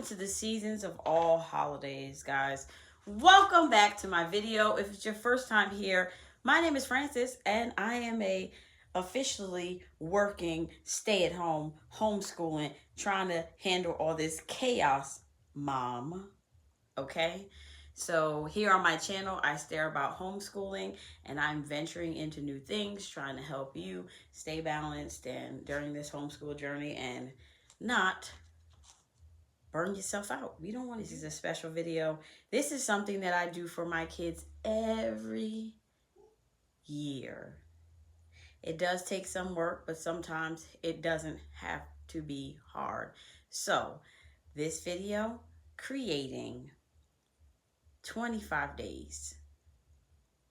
to the seasons of all holidays, guys. Welcome back to my video. If it's your first time here, my name is Francis and I am a officially working, stay-at-home, homeschooling, trying to handle all this chaos mom. Okay? So here on my channel, I share about homeschooling and I'm venturing into new things, trying to help you stay balanced and during this homeschool journey and not burn yourself out. We don't want this is a special video. This is something that I do for my kids every year. It does take some work, but sometimes it doesn't have to be hard. So this video, creating 25 days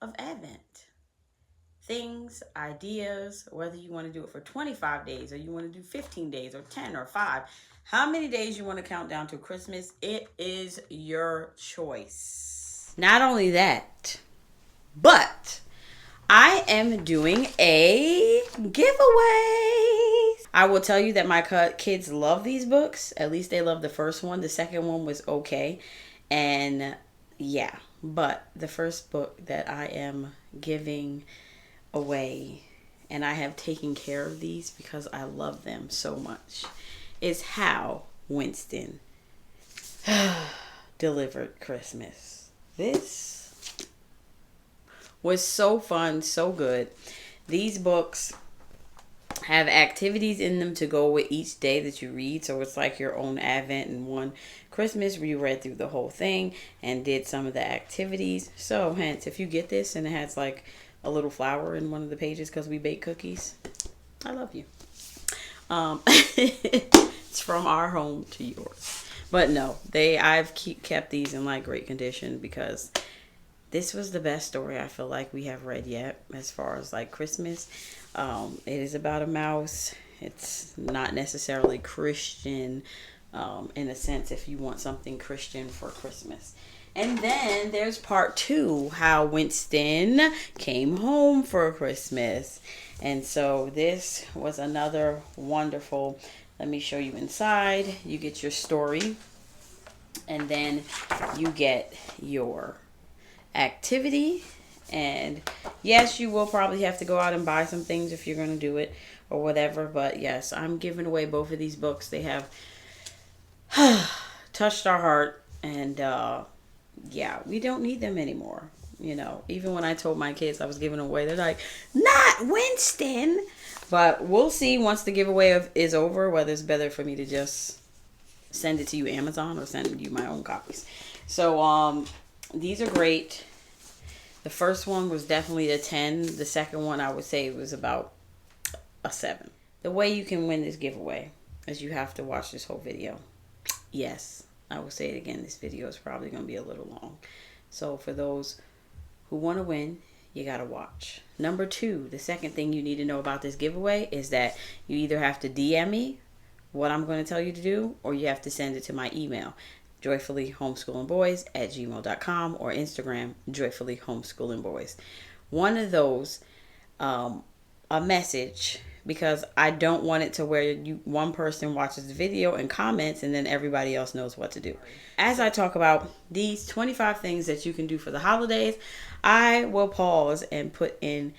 of Advent. Things, ideas, whether you want to do it for 25 days or you want to do 15 days or 10 or 5. How many days you want to count down to Christmas, it is your choice. Not only that, but I am doing a giveaway. I will tell you that my kids love these books. At least they love the first one. The second one was okay. And yeah, but the first book that I am giving away, and I have taken care of these because I love them so much, is How Winston Delivered Christmas. This was so fun, so good. These books have activities in them to go with each day that you read, so it's like your own Advent and one Christmas where you read through the whole thing and did some of the activities. So hence, if you get this and it has like a little flower in one of the pages because we bake cookies, I love you. It's from our home to yours. But no, I've kept these in like great condition because this was the best story I feel like we have read yet as far as like Christmas. It is about a mouse. It's not necessarily Christian in a sense if you want something Christian for Christmas. And then there's part 2, How Winston Came Home for Christmas. And so this was another wonderful, let me show you inside. You get your story and then you get your activity. And yes, you will probably have to go out and buy some things if you're going to do it or whatever. But yes, I'm giving away both of these books. They have touched our heart. And yeah, we don't need them anymore. You know, even when I told my kids I was giving away, they're like, not Winston. But we'll see once the giveaway is over whether it's better for me to just send it to you Amazon or send you my own copies. So these are great. The first one was definitely a 10. The second one, I would say, was about a 7. The way you can win this giveaway is you have to watch this whole video. Yes, I will say it again. This video is probably going to be a little long. So for those who want to win, you got to watch. Number 2, the second thing you need to know about this giveaway is that you either have to DM me what I'm going to tell you to do, or you have to send it to my email, joyfullyhomeschoolingboys@gmail.com, or Instagram, joyfullyhomeschoolingboys. One of those, a message, because I don't want it to where one person watches the video and comments and then everybody else knows what to do. As I talk about these 25 things that you can do for the holidays, I will pause and put in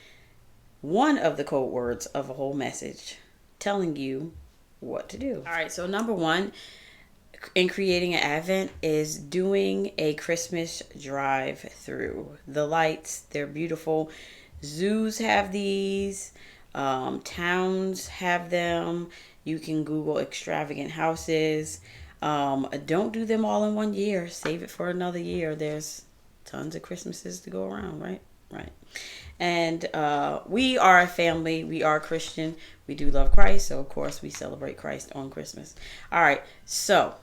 one of the code words of a whole message telling you what to do. All right, so number 1 in creating an Advent is doing a Christmas drive-through. The lights, they're beautiful. Zoos have these. Towns have them. You can Google extravagant houses. Don't do them all in one year. Save it for another year. There's tons of Christmases to go around, right? Right. And we are a family. We are Christian. We do love Christ. So, of course, we celebrate Christ on Christmas. All right. So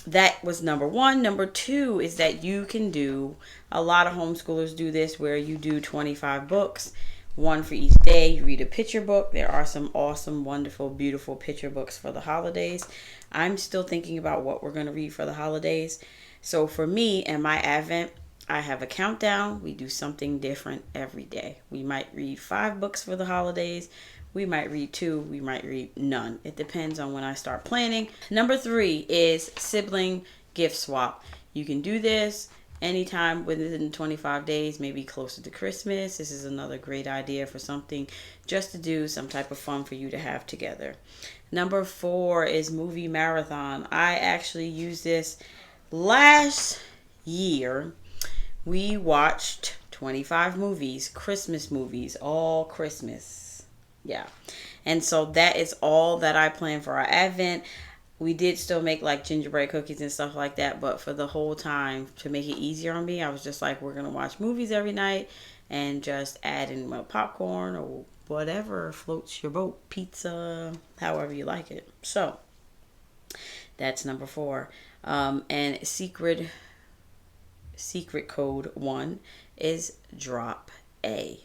that was number 1. Number 2 is that you can do, a lot of homeschoolers do this, where you do 25 books, 1 for each day. You read a picture book. There are some awesome, wonderful, beautiful picture books for the holidays. I'm still thinking about what we're going to read for the holidays. So for me and my Advent, I have a countdown. We do something different every day. We might read 5 books for the holidays. We might read 2. We might read none. It depends on when I start planning. Number 3 is sibling gift swap. You can do this anytime within 25 days, maybe closer to Christmas. This is another great idea for something just to do, some type of fun for you to have together. Number 4 is movie marathon. I actually used this last year. We watched 25 movies, Christmas movies, all Christmas. Yeah. And so that is all that I plan for our Advent. We did still make like gingerbread cookies and stuff like that, but for the whole time, to make it easier on me, I was just like, we're going to watch movies every night and just add in popcorn or whatever floats your boat, pizza, however you like it. So that's number 4. And secret code 1 is drop A.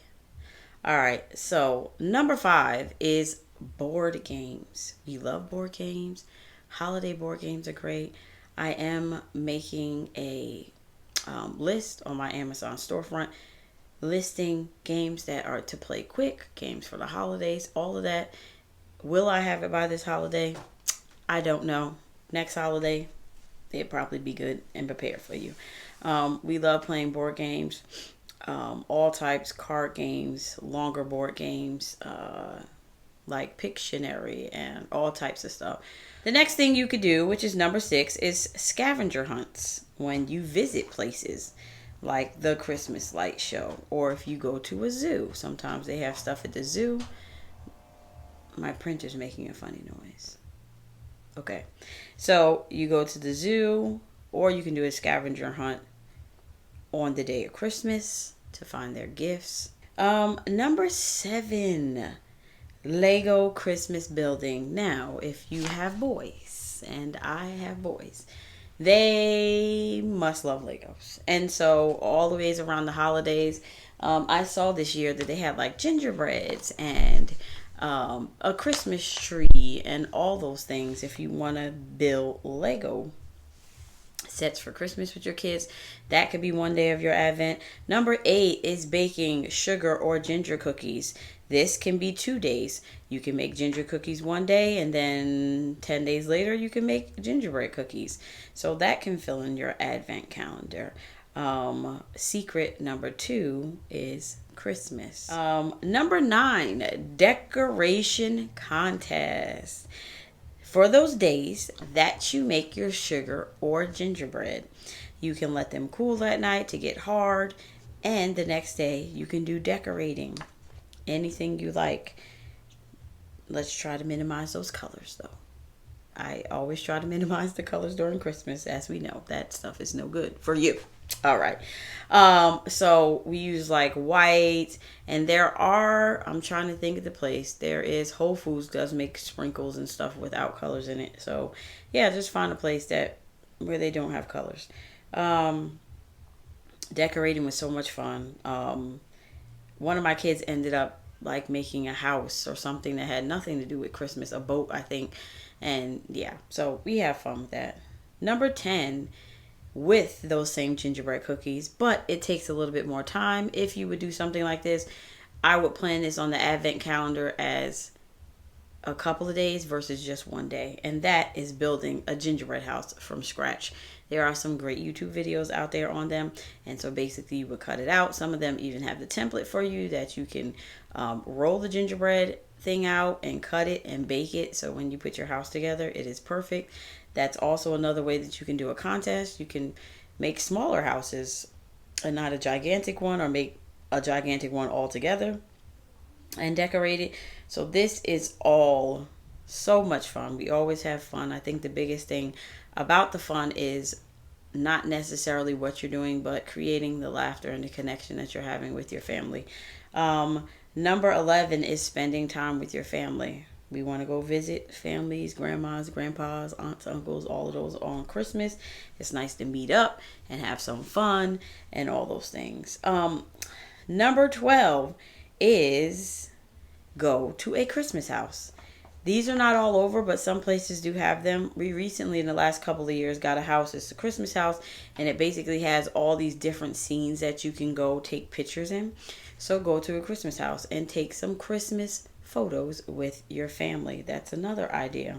All right, so number 5 is board games. We love board games. Holiday board games are great. I am making a list on my Amazon storefront listing games that are to play quick, games for the holidays, all of that. Will I have it by this holiday? I don't know. Next holiday, it'd probably be good and prepared for you. We love playing board games, all types, card games, longer board games, like Pictionary and all types of stuff. The next thing you could do, which is number 6, is scavenger hunts when you visit places like the Christmas light show, or if you go to a zoo. Sometimes they have stuff at the zoo. My printer's making a funny noise. Okay, so you go to the zoo, or you can do a scavenger hunt on the day of Christmas to find their gifts. Number 7, Lego Christmas building. Now, if you have boys, and I have boys, they must love Legos. And so all the ways around the holidays, I saw this year that they had like gingerbreads and a Christmas tree and all those things. If you want to build Lego sets for Christmas with your kids, that could be one day of your Advent. Number 8 is baking sugar or ginger cookies. This can be 2 days. You can make ginger cookies one day, and then 10 days later you can make gingerbread cookies. So that can fill in your Advent calendar. Secret number 2 is Christmas. Number 9, decoration contest. For those days that you make your sugar or gingerbread, you can let them cool that night to get hard, and the next day you can do decorating. Anything you like. Let's try to minimize those colors, though. I always try to minimize the colors during Christmas. As we know, that stuff is no good for you. All right. So we use like white, and there are, I'm trying to think of the place. There is Whole Foods does make sprinkles and stuff without colors in it. So yeah, just find a place where they don't have colors. Decorating was so much fun. One of my kids ended up like making a house or something that had nothing to do with Christmas, a boat, I think. And yeah, so we have fun with that. Number 10, with those same gingerbread cookies, but it takes a little bit more time. If you would do something like this, I would plan this on the Advent calendar as a couple of days versus just one day. And that is building a gingerbread house from scratch. There are some great YouTube videos out there on them. And so basically you would cut it out. Some of them even have the template for you that you can roll the gingerbread thing out and cut it and bake it. So when you put your house together, it is perfect. That's also another way that you can do a contest. You can make smaller houses and not a gigantic one, or make a gigantic one altogether and decorate it. So this is all so much fun. We always have fun. I think the biggest thing about the fun is not necessarily what you're doing, but creating the laughter and the connection that you're having with your family. Number 11 is spending time with your family. We want to go visit families, grandmas, grandpas, aunts, uncles, all of those on Christmas. It's nice to meet up and have some fun and all those things. Number 12 is go to a Christmas house. These are not all over, but some places do have them. We recently, in the last couple of years, got a house. It's a Christmas house, and it basically has all these different scenes that you can go take pictures in. So go to a Christmas house and take some Christmas photos with your family. That's another idea.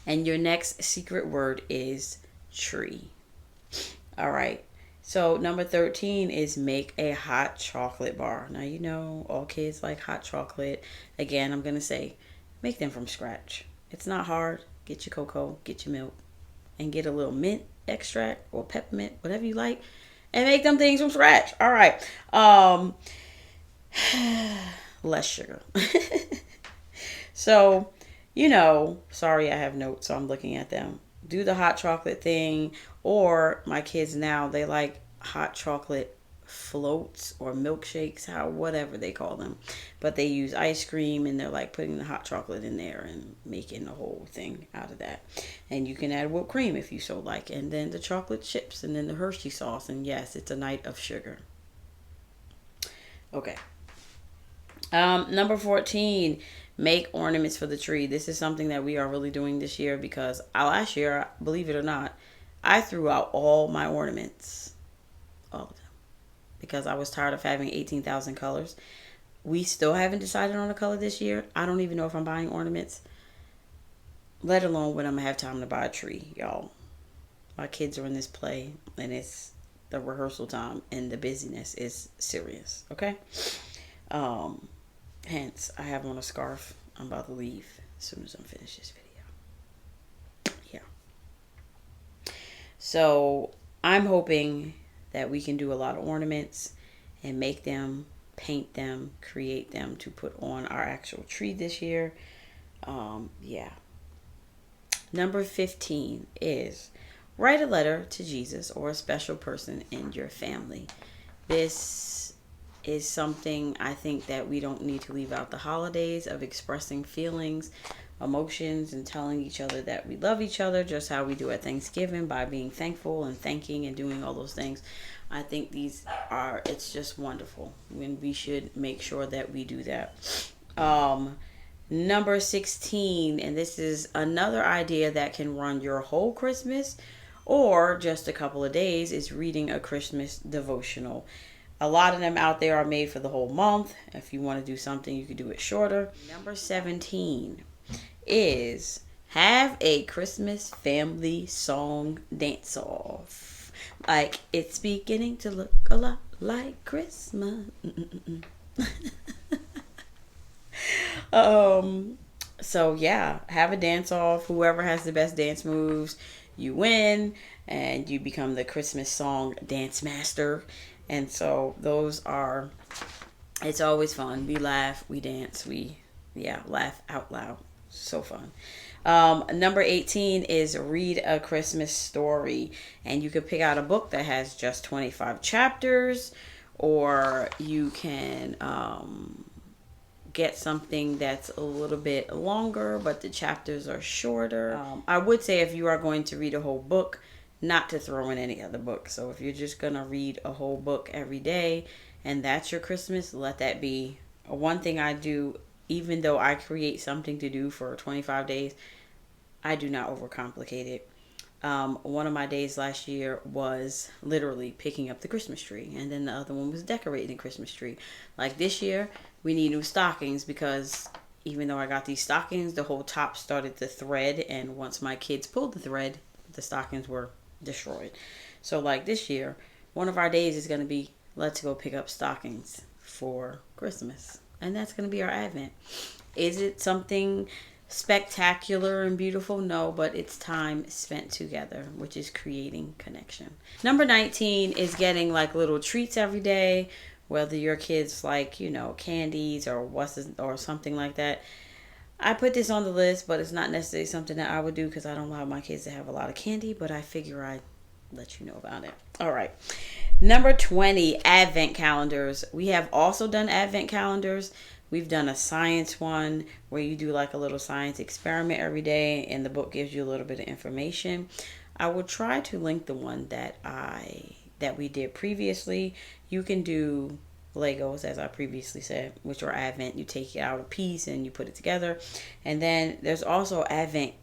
And your next secret word is tree. All right. So number 13 is make a hot chocolate bar. Now, you know, all kids like hot chocolate. Again, I'm going to say make them from scratch. It's not hard. Get your cocoa, get your milk, and get a little mint extract or peppermint, whatever you like, and make them things from scratch. All right. Less sugar. So, you know, sorry, I have notes, so I'm looking at them. Do the hot chocolate thing, or my kids now, they like hot chocolate floats or milkshakes, whatever they call them, but they use ice cream and they're like putting the hot chocolate in there and making the whole thing out of that. And you can add whipped cream if you so like, and then the chocolate chips, and then the Hershey sauce, and yes, it's a night of sugar. Okay. Number 14, make ornaments for the tree. This is something that we are really doing this year because last year, believe it or not, I threw out all my ornaments. All of them. Because I was tired of having 18,000 colors. We still haven't decided on a color this year. I don't even know if I'm buying ornaments. Let alone when I'm going to have time to buy a tree, y'all. My kids are in this play and it's the rehearsal time and the busyness is serious. Okay? Hence, I have on a scarf. I'm about to leave as soon as I'm finished this video. Yeah. So, I'm hoping that we can do a lot of ornaments and make them, paint them, create them to put on our actual tree this year. Yeah. Number 15 is write a letter to Jesus or a special person in your family. This is something I think that we don't need to leave out the holidays of expressing feelings, emotions, and telling each other that we love each other, just how we do at Thanksgiving by being thankful and thanking and doing all those things. I think it's just wonderful when we should make sure that we do that. Number 16, and this is another idea that can run your whole Christmas or just a couple of days, is reading a Christmas devotional. A lot of them out there are made for the whole month. If you want to do something, you can do it shorter. Number 17 is have a Christmas family song dance off. Like, it's beginning to look a lot like Christmas. So yeah, have a dance off. Whoever has the best dance moves, you win, and you become the Christmas song dance master. And so it's always fun. We laugh, we dance, laugh out loud. So fun. Number 18 is read a Christmas story. And you could pick out a book that has just 25 chapters, or you can get something that's a little bit longer, but the chapters are shorter. I would say if you are going to read a whole book, not to throw in any other book. So if you're just going to read a whole book every day and that's your Christmas, let that be. One thing I do, even though I create something to do for 25 days, I do not overcomplicate it. One of my days last year was literally picking up the Christmas tree, and then the other one was decorating the Christmas tree. Like this year, we need new stockings because even though I got these stockings, the whole top started to thread, and once my kids pulled the thread, the stockings were destroyed. So like this year, one of our days is going to be, let's go pick up stockings for Christmas. And that's going to be our Advent. Is it something spectacular and beautiful? No, but it's time spent together, which is creating connection. Number 19 is getting like little treats every day, whether your kids like, candies or something like that. I put this on the list, but it's not necessarily something that I would do because I don't allow my kids to have a lot of candy, but I figure I'd let you know about it. All right. Number 20, Advent calendars. We have also done Advent calendars. We've done a science one where you do like a little science experiment every day and the book gives you a little bit of information. I will try to link the one that we did previously. You can do Legos, as I previously said, which are Advent. You take out a piece and you put it together. And then there's also Advent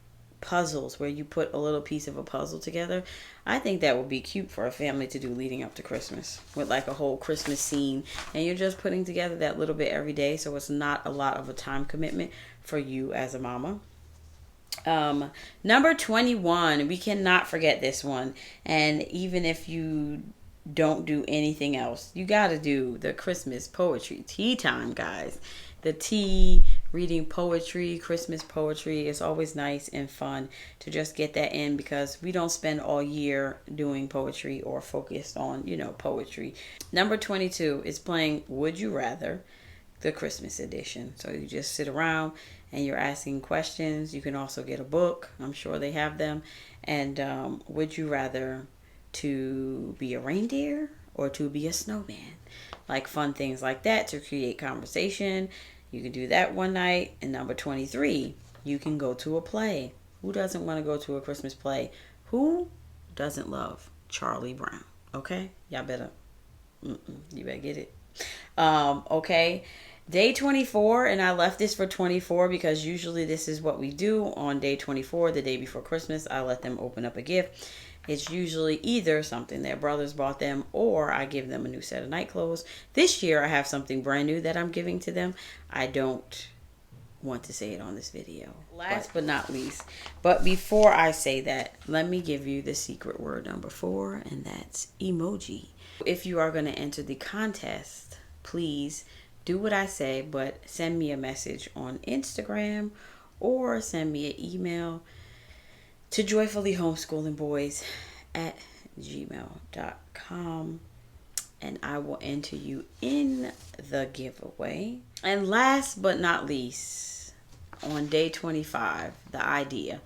puzzles where you put a little piece of a puzzle together. I think that would be cute for a family to do leading up to Christmas with like a whole Christmas scene. And you're just putting together that little bit every day. So it's not a lot of a time commitment for you as a mama. Number 21, we cannot forget this one. And even if you don't do anything else, you got to do the Christmas poetry tea time, guys. The tea, reading poetry, Christmas poetry is always nice and fun to just get that in, because we don't spend all year doing poetry or focused on, poetry. Number 22 is playing Would You Rather, the Christmas edition. So you just sit around and you're asking questions. You can also get a book. I'm sure they have them. And would you rather to be a reindeer or to be a snowman? Like fun things like that to create conversation. You can do that one night. And number 23, you can go to a play. Who doesn't want to go to a Christmas play? Who doesn't love Charlie Brown? Okay? You better get it. Okay. Day 24, and I left this for 24 because usually this is what we do on day 24, the day before Christmas. I let them open up a gift. It's usually either something their brothers bought them, or I give them a new set of night clothes. This year I have something brand new that I'm giving to them. I don't want to say it on this video. Last but not least, but before I say that, let me give you the secret word number 4, and that's emoji. If you are going to enter the contest, please do what I say, but send me a message on Instagram or send me an email to joyfullyhomeschoolingboys@gmail.com, and I will enter you in the giveaway. And last but not least, on day 25, the idea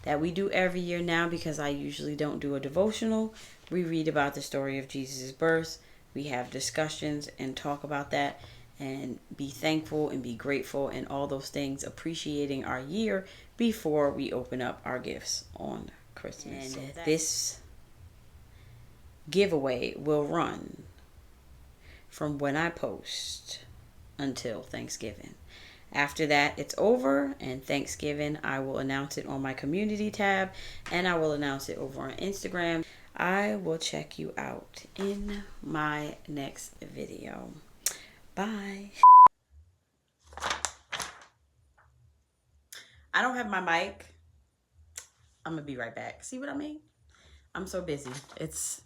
that we do every year now, because I usually don't do a devotional, we read about the story of Jesus' birth. We have discussions and talk about that and be thankful and be grateful and all those things, appreciating our year before we open up our gifts on Christmas. And this giveaway will run from when I post until Thanksgiving. After that, it's over, and Thanksgiving, I will announce it on my community tab, and I will announce it over on Instagram. I will check you out in my next video. Bye. I don't have my mic. I'm gonna be right back. See what I mean? I'm so busy. It's